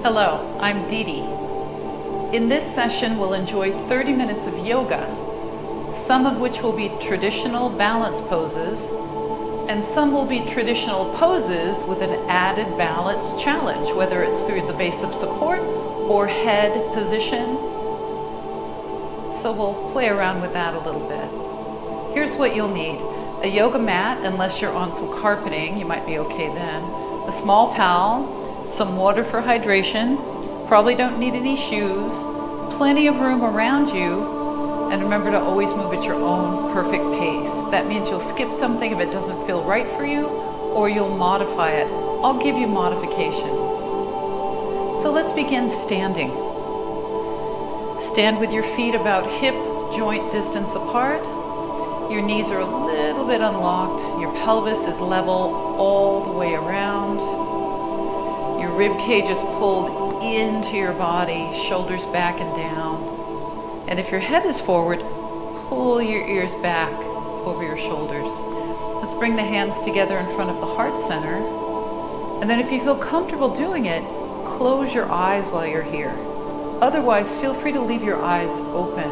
Hello, I'm DeDe. In this session, we'll enjoy 30 minutes of yoga, some of which will be traditional balance poses, and some will be traditional poses with an added balance challenge, whether it's through the base of support or head position. So we'll play around with that a little bit. Here's what you'll need. A yoga mat, unless you're on some carpeting, you might be okay then. A small towel, some water for hydration, probably don't need any shoes, plenty of room around you, and remember to always move at your own perfect pace. That means you'll skip something if it doesn't feel right for you, or you'll modify it. I'll give you modifications. So let's begin standing. Stand with your feet about hip joint distance apart. Your knees are a little bit unlocked. Your pelvis is level all the way around. Your rib cage is pulled into your body, shoulders back and down. And if your head is forward, pull your ears back over your shoulders. Let's bring the hands together in front of the heart center. And then if you feel comfortable doing it, close your eyes while you're here. Otherwise, feel free to leave your eyes open.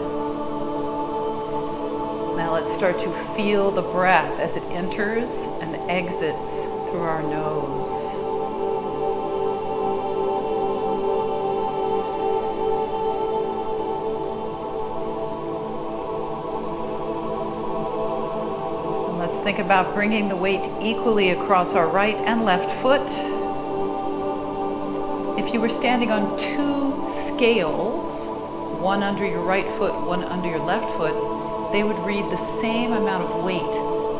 Now let's start to feel the breath as it enters and exits through our nose. Let's think about bringing the weight equally across our right and left foot. If you were standing on two scales, one under your right foot, one under your left foot, they would read the same amount of weight.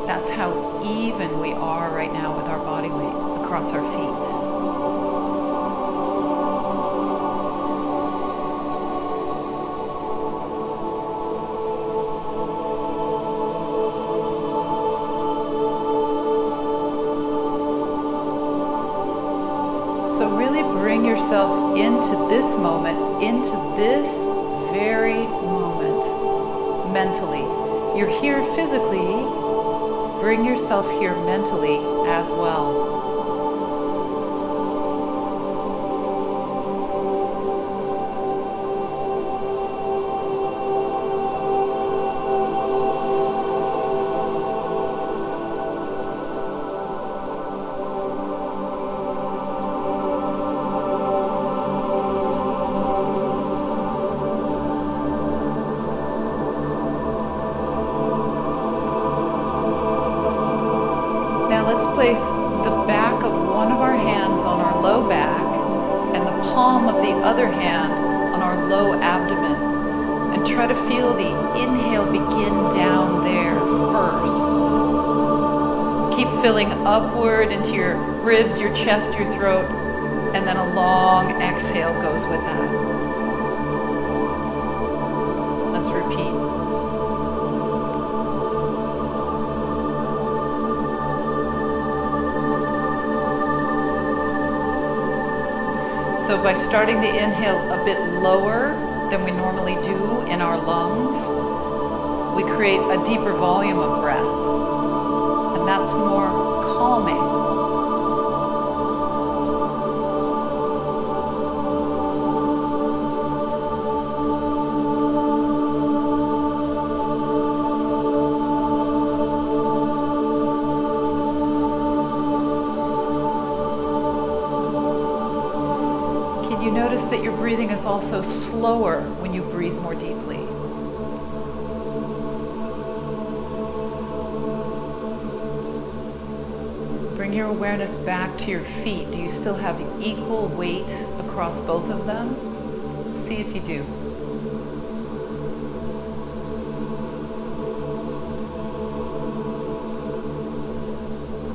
That's how even we are right now with our body weight across our feet. So really bring yourself into this moment, into this very moment, mentally. You're here physically, bring yourself here mentally as well. Let's place the back of one of our hands on our low back and the palm of the other hand on our low abdomen, and try to feel the inhale begin down there first. Keep filling upward into your ribs, your chest, your throat, and then a long exhale goes with that. Let's repeat. So by starting the inhale a bit lower than we normally do in our lungs, we create a deeper volume of breath, and that's more calming. You notice that your breathing is also slower when you breathe more deeply. Bring your awareness back to your feet. Do you still have equal weight across both of them? See if you do.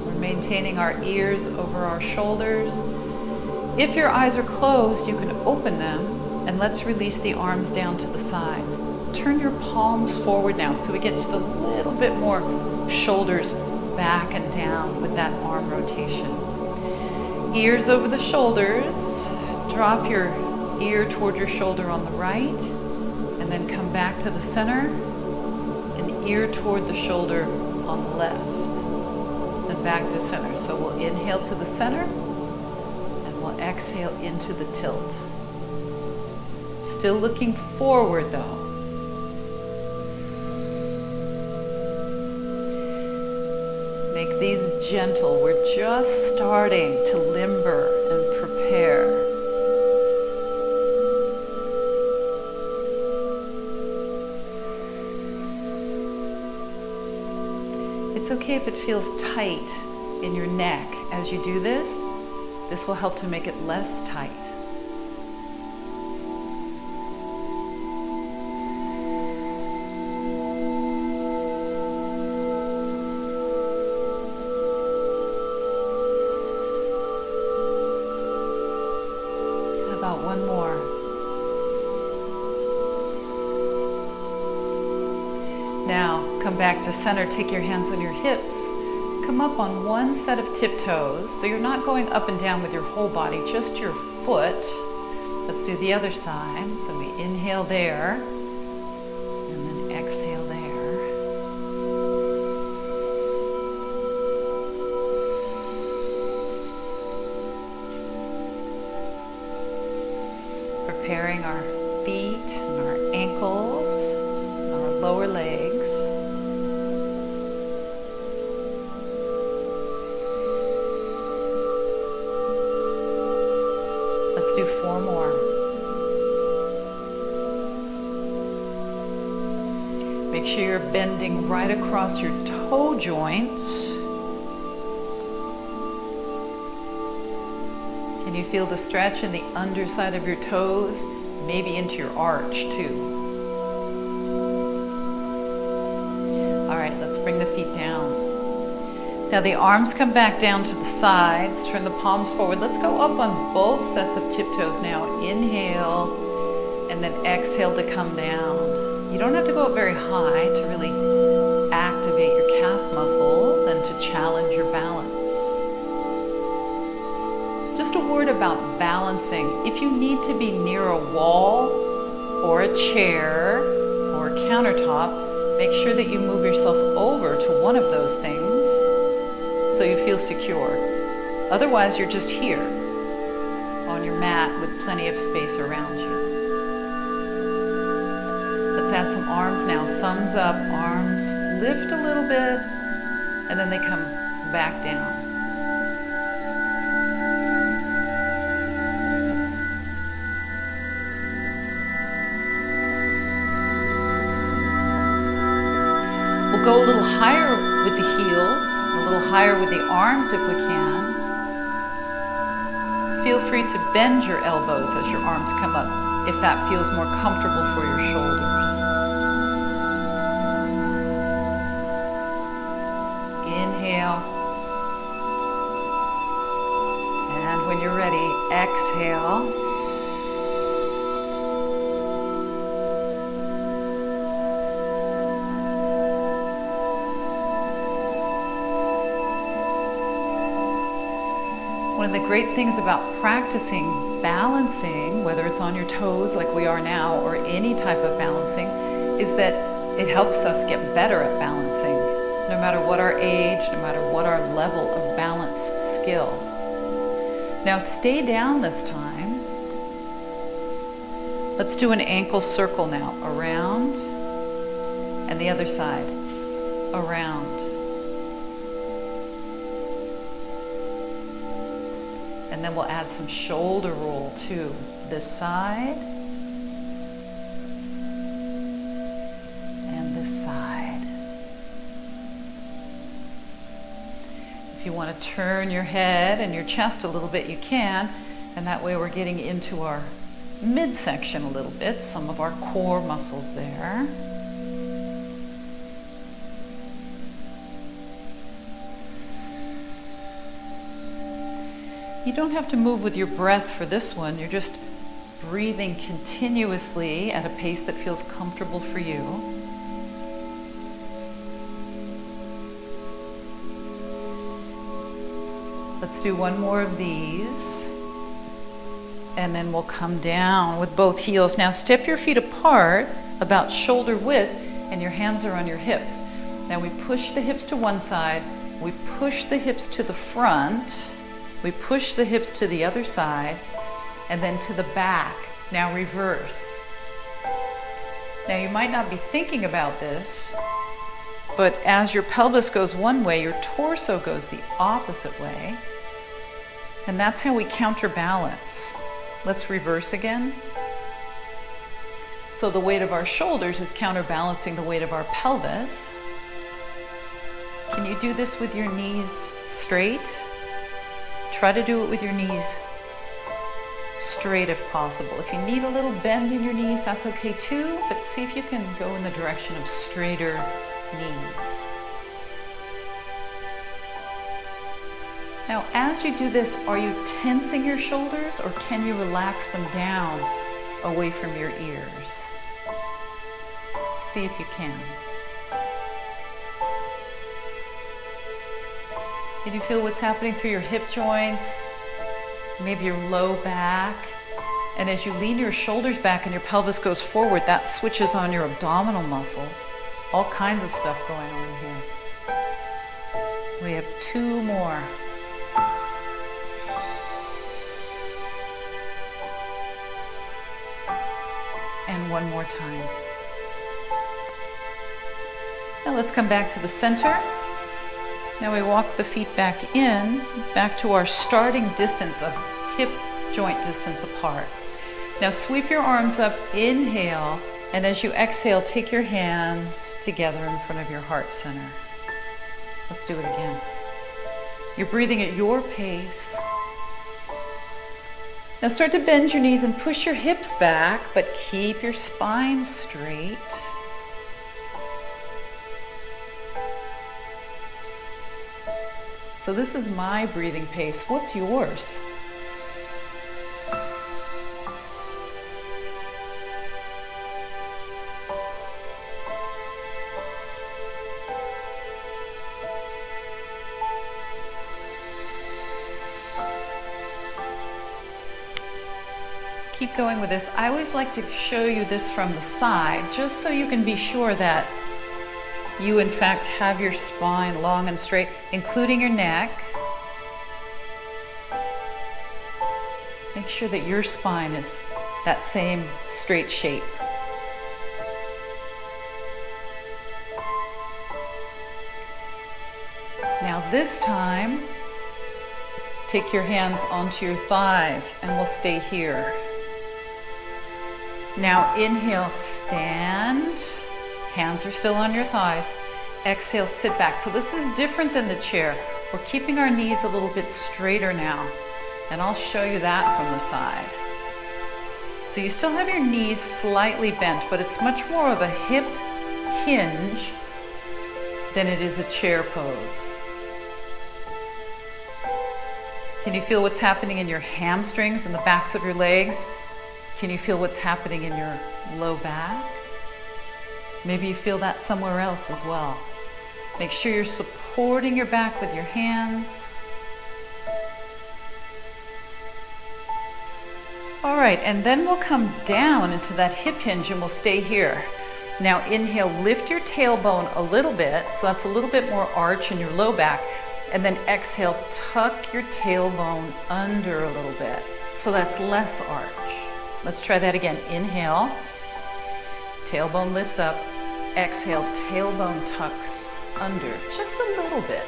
We're maintaining our ears over our shoulders. If your eyes are closed, you can open them, and let's release the arms down to the sides. Turn your palms forward now so we get just a little bit more shoulders back and down with that arm rotation. Ears over the shoulders. Drop your ear toward your shoulder on the right, and then come back to the center, and ear toward the shoulder on the left, and back to center. So we'll inhale to the center, and we'll inhale, exhale into the tilt. Still looking forward though. Make these gentle. We're just starting to limber and prepare. It's okay if it feels tight in your neck as you do this. This will help to make it less tight. How about one more? Now, come back to center, take your hands on your hips. Come up on one set of tiptoes, so you're not going up and down with your whole body, just your foot. Let's do the other side. So we inhale there, and then exhale there. Preparing our feet and our ankles, and our lower legs. Let's do 4 more. Make sure you're bending right across your toe joints. Can you feel the stretch in the underside of your toes? Maybe into your arch too. All right, let's bring the feet down. Now the arms come back down to the sides, turn the palms forward. Let's go up on both sets of tiptoes now. Inhale, and then exhale to come down. You don't have to go up very high to really activate your calf muscles and to challenge your balance. Just a word about balancing. If you need to be near a wall or a chair or a countertop, make sure that you move yourself over to one of those things so you feel secure. Otherwise, you're just here on your mat with plenty of space around you. Let's add some arms now. Thumbs up, arms lift a little bit, and then they come back down. We'll go a little higher with the heels, a little higher with the arms if we can. Feel free to bend your elbows as your arms come up if that feels more comfortable for your shoulders. Inhale. And when you're ready, exhale. One of the great things about practicing balancing, whether it's on your toes like we are now or any type of balancing, is that it helps us get better at balancing, no matter what our age, no matter what our level of balance skill. Now stay down this time. Let's do an ankle circle now, around, and the other side, around. And then we'll add some shoulder roll to this side and this side. If you want to turn your head and your chest a little bit, you can, and that way we're getting into our midsection a little bit, some of our core muscles there. You don't have to move with your breath for this one. You're just breathing continuously at a pace that feels comfortable for you. Let's do one more of these. And then we'll come down with both heels. Now step your feet apart about shoulder width and your hands are on your hips. Now we push the hips to one side. We push the hips to the front. We push the hips to the other side and then to the back. Now reverse. Now you might not be thinking about this, but as your pelvis goes one way, your torso goes the opposite way. And that's how we counterbalance. Let's reverse again. So the weight of our shoulders is counterbalancing the weight of our pelvis. Can you do this with your knees straight? Try to do it with your knees straight if possible. If you need a little bend in your knees, that's okay too, but see if you can go in the direction of straighter knees. Now, as you do this, are you tensing your shoulders or can you relax them down away from your ears? See if you can. Can you feel what's happening through your hip joints, maybe your low back? And as you lean your shoulders back and your pelvis goes forward, that switches on your abdominal muscles. All kinds of stuff going on here. We have 2 more. And 1 more time. Now let's come back to the center. Now we walk the feet back in, back to our starting distance of hip joint distance apart. Now sweep your arms up, inhale, and as you exhale, take your hands together in front of your heart center. Let's do it again. You're breathing at your pace. Now start to bend your knees and push your hips back, but keep your spine straight. So this is my breathing pace. What's yours? Keep going with this. I always like to show you this from the side, just so you can be sure that you in fact have your spine long and straight, including your neck. Make sure that your spine is that same straight shape. Now this time, take your hands onto your thighs and we'll stay here. Now inhale, stand. Hands are still on your thighs. Exhale, sit back. So this is different than the chair. We're keeping our knees a little bit straighter now. And I'll show you that from the side. So you still have your knees slightly bent, but it's much more of a hip hinge than it is a chair pose. Can you feel what's happening in your hamstrings and the backs of your legs? Can you feel what's happening in your low back? Maybe you feel that somewhere else as well. Make sure you're supporting your back with your hands. All right, and then we'll come down into that hip hinge and we'll stay here. Now inhale, lift your tailbone a little bit, so that's a little bit more arch in your low back. And then exhale, tuck your tailbone under a little bit, so that's less arch. Let's try that again. Inhale, tailbone lifts up. Exhale, tailbone tucks under just a little bit.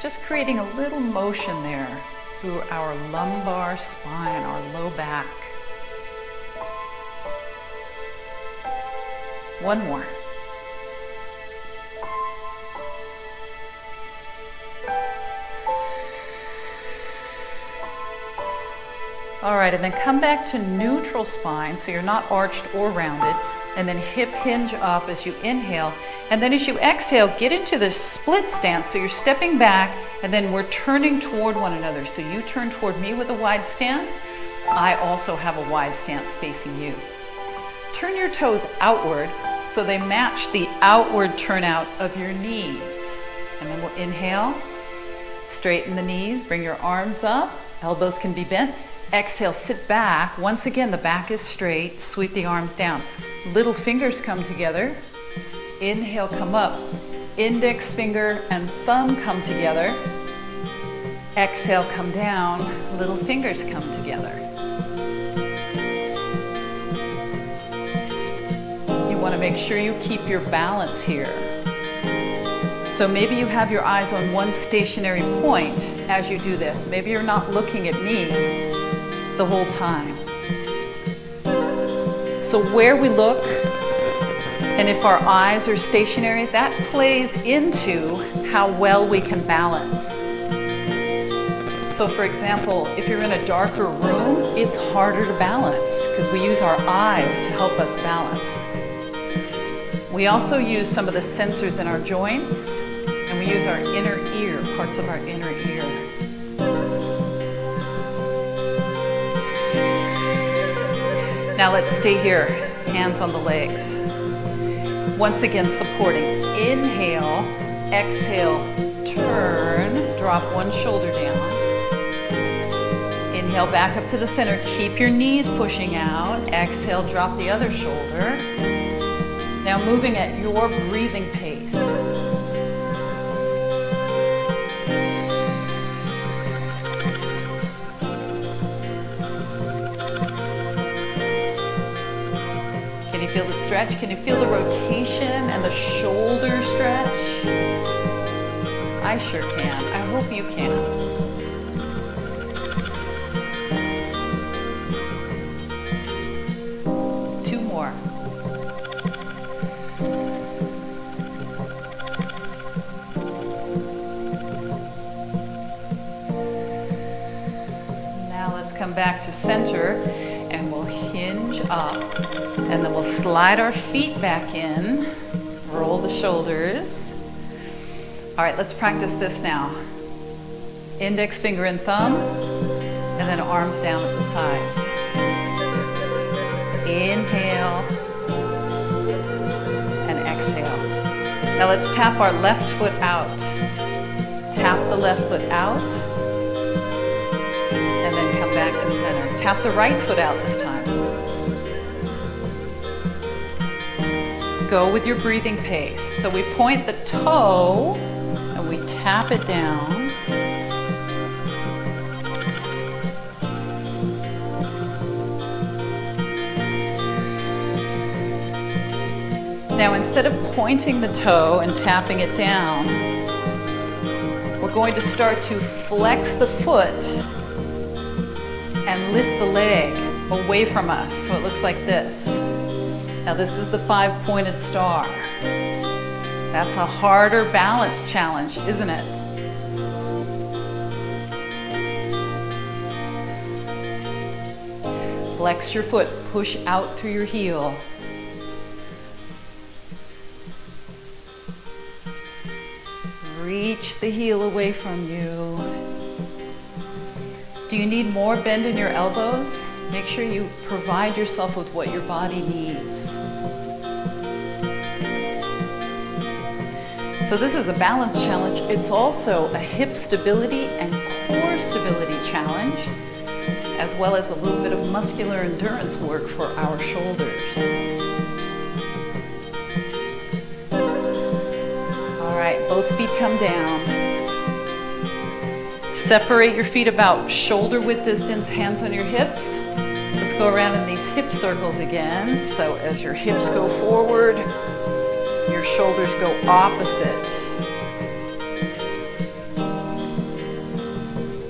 Just creating a little motion there through our lumbar spine, our low back. 1 more. All right, and then come back to neutral spine, so you're not arched or rounded, and then hip hinge up as you inhale. And then as you exhale, get into this split stance, so you're stepping back, and then we're turning toward one another. So you turn toward me with a wide stance. I also have a wide stance facing you. Turn your toes outward, so they match the outward turnout of your knees. And then we'll inhale, straighten the knees, bring your arms up, elbows can be bent. Exhale, sit back. Once again, the back is straight. Sweep the arms down. Little fingers come together. Inhale, come up. Index finger and thumb come together. Exhale, come down, little fingers come together. You want to make sure you keep your balance here. So maybe you have your eyes on one stationary point as you do this. Maybe you're not looking at me the whole time. So where we look, and if our eyes are stationary, that plays into how well we can balance. So for example, if you're in a darker room, it's harder to balance because we use our eyes to help us balance. We also use some of the sensors in our joints, and we use our inner ear, parts of our inner ear. Now let's stay here, hands on the legs. Once again, supporting. Inhale, exhale, turn, drop one shoulder down. Inhale, back up to the center. Keep your knees pushing out. Exhale, drop the other shoulder. Now moving at your breathing pace. Can you feel the stretch? Can you feel the rotation and the shoulder stretch? I sure can. I hope you can. Come back to center and we'll hinge up, and then we'll slide our feet back in, roll the shoulders. All right, let's practice this now. Index finger and thumb, and then arms down at the sides. Inhale and exhale. Now let's tap our left foot out. Tap the left foot out. And then come back to center. Tap the right foot out this time. Go with your breathing pace. So we point the toe and we tap it down. Now instead of pointing the toe and tapping it down, we're going to start to flex the foot and lift the leg away from us, so it looks like this. Now this is the 5-pointed star. That's a harder balance challenge, isn't it? Flex your foot, push out through your heel. Reach the heel away from you. Do you need more bend in your elbows? Make sure you provide yourself with what your body needs. So this is a balance challenge. It's also a hip stability and core stability challenge, as well as a little bit of muscular endurance work for our shoulders. All right, both feet come down. Separate your feet about shoulder width distance, hands on your hips. Let's go around in these hip circles again. So as your hips go forward, your shoulders go opposite.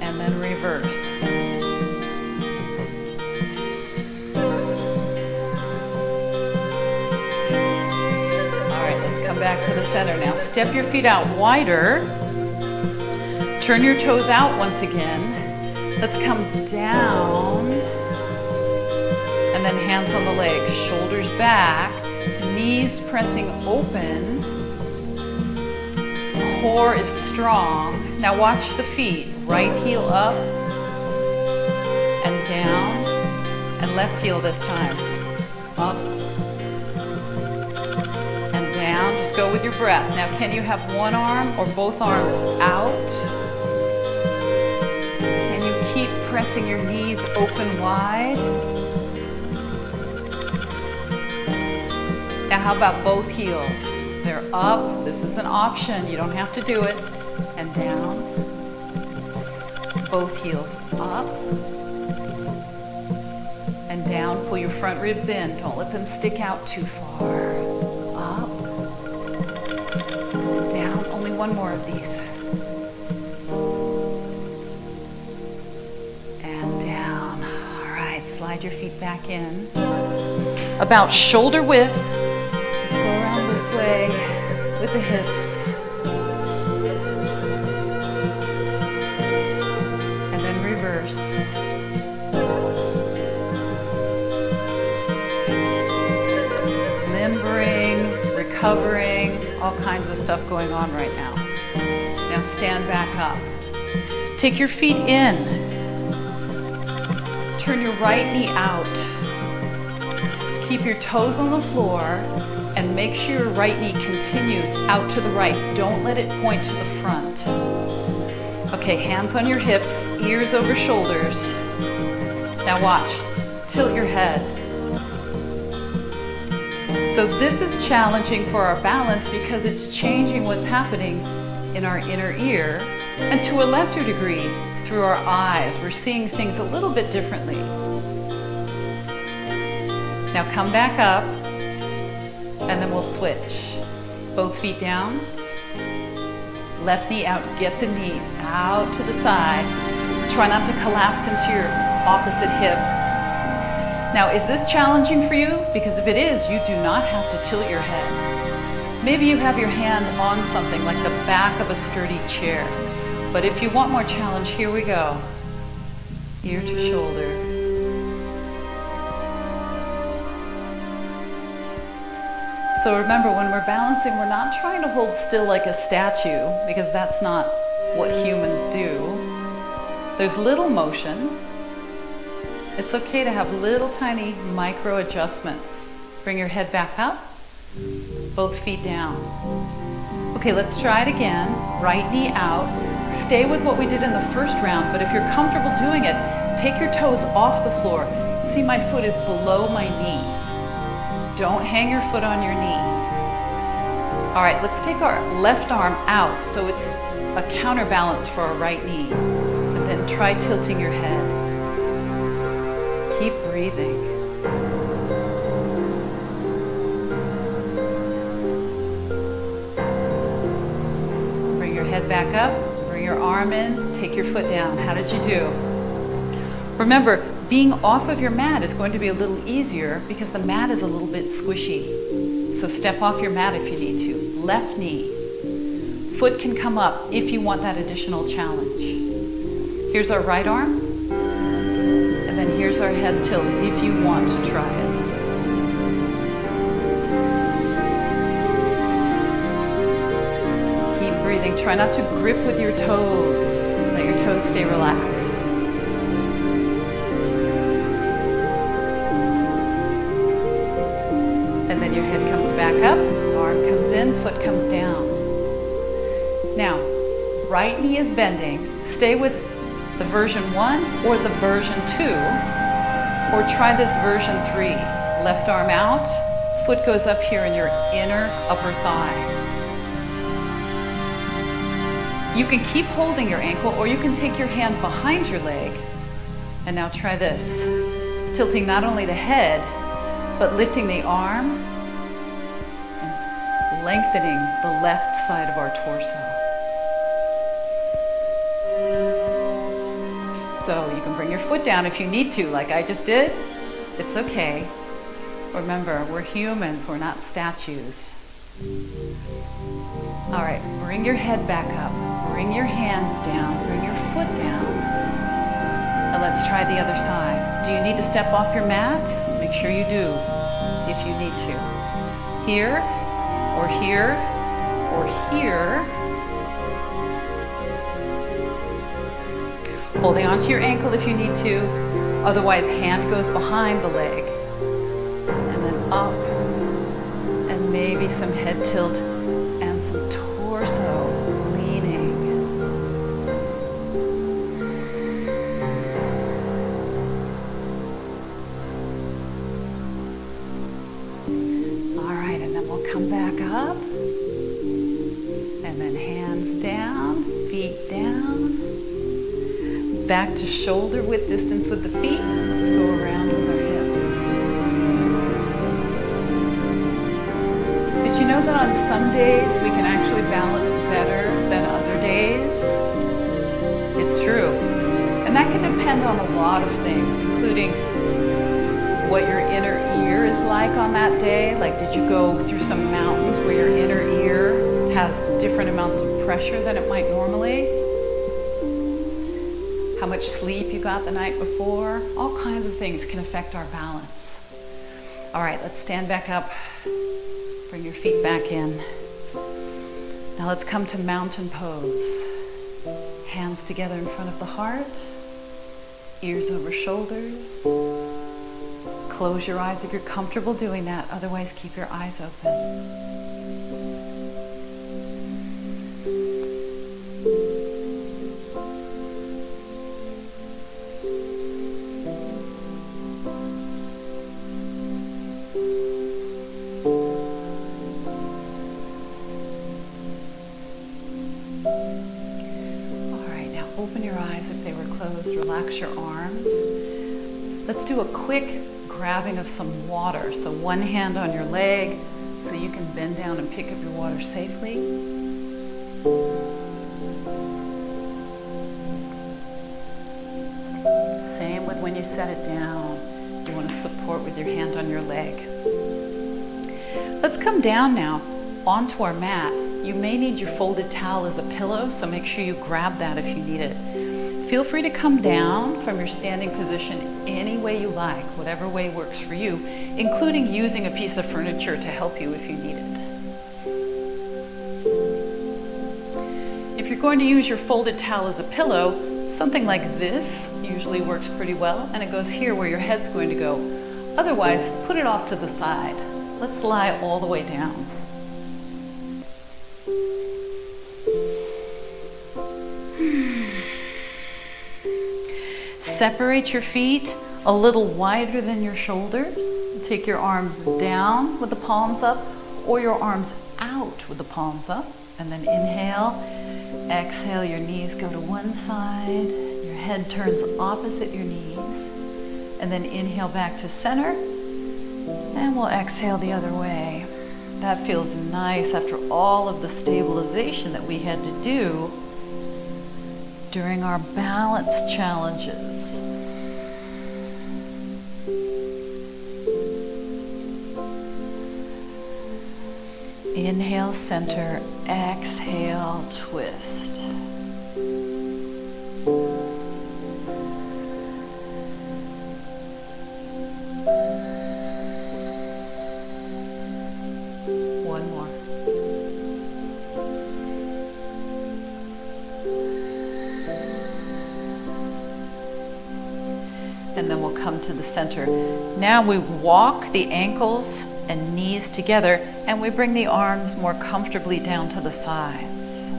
And then reverse. All right, let's come back to the center now. Step your feet out wider. Turn your toes out once again. Let's come down. And then hands on the legs, shoulders back, knees pressing open. Core is strong. Now watch the feet. Right heel up and down. And left heel this time. Up and down. Just go with your breath. Now can you have one arm or both arms out? Keep pressing your knees open wide. Now how about both heels? They're up. This is an option. You don't have to do it. And down. Both heels up and down. Pull your front ribs in. Don't let them stick out too far. Up and down. Only one more of these. And down. All right, slide your feet back in. About shoulder width. Let's go around this way with the hips. Limbering, recovering, all kinds of stuff going on right now. Now stand back up. Take your feet in. Turn your right knee out. Keep your toes on the floor and make sure your right knee continues out to the right. Don't let it point to the front. Okay, hands on your hips, ears over shoulders. Now watch, tilt your head. So this is challenging for our balance because it's changing what's happening in our inner ear, and to a lesser degree, through our eyes. We're seeing things a little bit differently. Now come back up, and then we'll switch. Both feet down. Left knee out, get the knee out to the side. Try not to collapse into your opposite hip. Now, is this challenging for you? Because if it is, you do not have to tilt your head. Maybe you have your hand on something like the back of a sturdy chair. But if you want more challenge, here we go. Ear to shoulder. So remember, when we're balancing, we're not trying to hold still like a statue, because that's not what humans do. There's little motion. It's okay to have little tiny micro adjustments. Bring your head back up, both feet down. Okay, let's try it again. Right knee out. Stay with what we did in the first round, but if you're comfortable doing it, take your toes off the floor. See, my foot is below my knee. Don't hang your foot on your knee. All right, let's take our left arm out so it's a counterbalance for our right knee. And then try tilting your head. Keep breathing. Bring your head back up, bring your arm in, take your foot down. How did you do? Remember, being off of your mat is going to be a little easier because the mat is a little bit squishy. So step off your mat if you need to. Left knee. Foot can come up if you want that additional challenge. Here's our right arm. And then here's our head tilt if you want to try it. Keep breathing. Try not to grip with your toes. Let your toes stay relaxed. And then your head comes back up, arm comes in, foot comes down. Now, right knee is bending. Stay with the version 1 or the version 2, or try this version 3. Left arm out, foot goes up here in your inner upper thigh. You can keep holding your ankle, or you can take your hand behind your leg. And now try this. Tilting not only the head, but lifting the arm and lengthening the left side of our torso. So you can bring your foot down if you need to, like I just did. It's okay. Remember, we're humans, we're not statues. All right, bring your head back up. Bring your hands down. Bring your foot down. And let's try the other side. Do you need to step off your mat? Make sure you do, if you need to. Here, or here, or here. Holding onto your ankle if you need to. Otherwise, hand goes behind the leg. And then up. And maybe some head tilt and some torso leaning. All right, and then we'll come back up. And then hands down, feet down. Back to shoulder width distance with the feet. Let's go around with our hips. Did you know that on some days we can actually balance better than other days? It's true. And that can depend on a lot of things, including what your inner ear is like on that day. Like, did you go through some mountains where your inner ear has different amounts of pressure than it might normally? How much sleep you got the night before? All kinds of things can affect our balance. All right, let's stand back up. Bring your feet back in. Now let's come to mountain pose. Hands together in front of the heart. Ears over shoulders. Close your eyes if you're comfortable doing that. Otherwise, keep your eyes open. Open your eyes if they were closed. Relax your arms. Let's do a quick grabbing of some water. So one hand on your leg so you can bend down and pick up your water safely. Same with when you set it down. You want to support with your hand on your leg. Let's come down now onto our mat. You may need your folded towel as a pillow, so make sure you grab that if you need it. Feel free to come down from your standing position any way you like, whatever way works for you, including using a piece of furniture to help you if you need it. If you're going to use your folded towel as a pillow, something like this usually works pretty well, and it goes here where your head's going to go. Otherwise, put it off to the side. Let's lie all the way down. Separate your feet a little wider than your shoulders. Take your arms down with the palms up or your arms out with the palms up. And then inhale, exhale, your knees go to one side, your head turns opposite your knees. And then inhale back to center, and we'll exhale the other way. That feels nice after all of the stabilization that we had to do during our balance challenges. Inhale, center, exhale, twist. One more. And then we'll come to the center. Now we walk the ankles and knees together, and we bring the arms more comfortably down to the sides.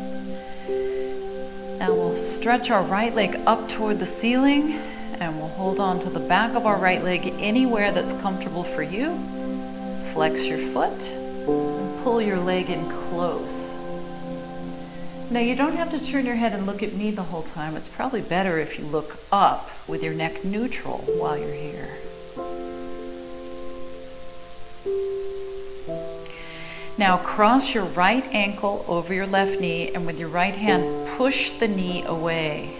Now we'll stretch our right leg up toward the ceiling, and we'll hold on to the back of our right leg anywhere that's comfortable for you. Flex your foot and pull your leg in close. Now you don't have to turn your head and look at me the whole time. It's probably better if you look up with your neck neutral while you're here. Now cross your right ankle over your left knee, and with your right hand, push the knee away.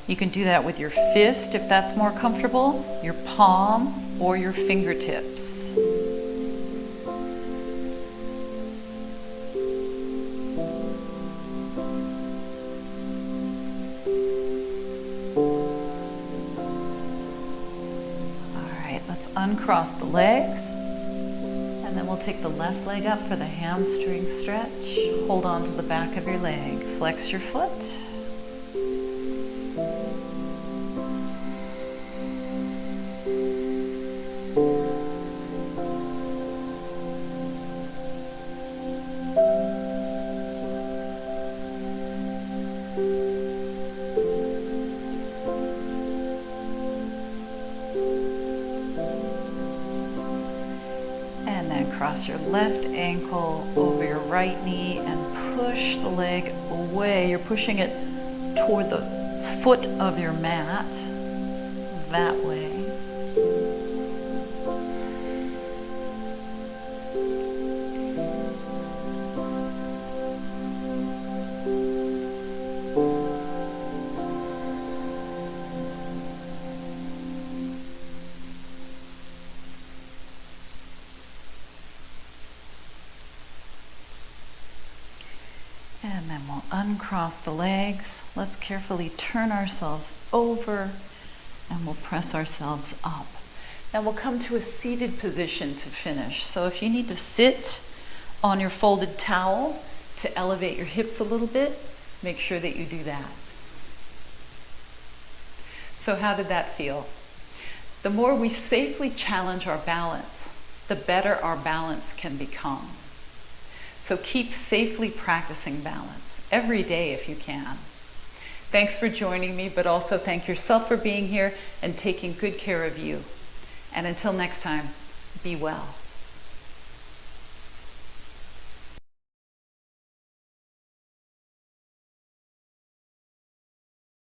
You can do that with your fist if that's more comfortable, your palm, or your fingertips. All right, let's uncross the legs. And then we'll take the left leg up for the hamstring stretch. Hold on to the back of your leg. Flex your foot. Cross your left ankle over your right knee and push the leg away. You're pushing it toward the foot of your mat that way. And then we'll uncross the legs. Let's carefully turn ourselves over and we'll press ourselves up. Now we'll come to a seated position to finish. So if you need to sit on your folded towel to elevate your hips a little bit, make sure that you do that. So how did that feel? The more we safely challenge our balance, the better our balance can become. So keep safely practicing balance every day if you can. Thanks for joining me, but also thank yourself for being here and taking good care of you. And until next time, be well.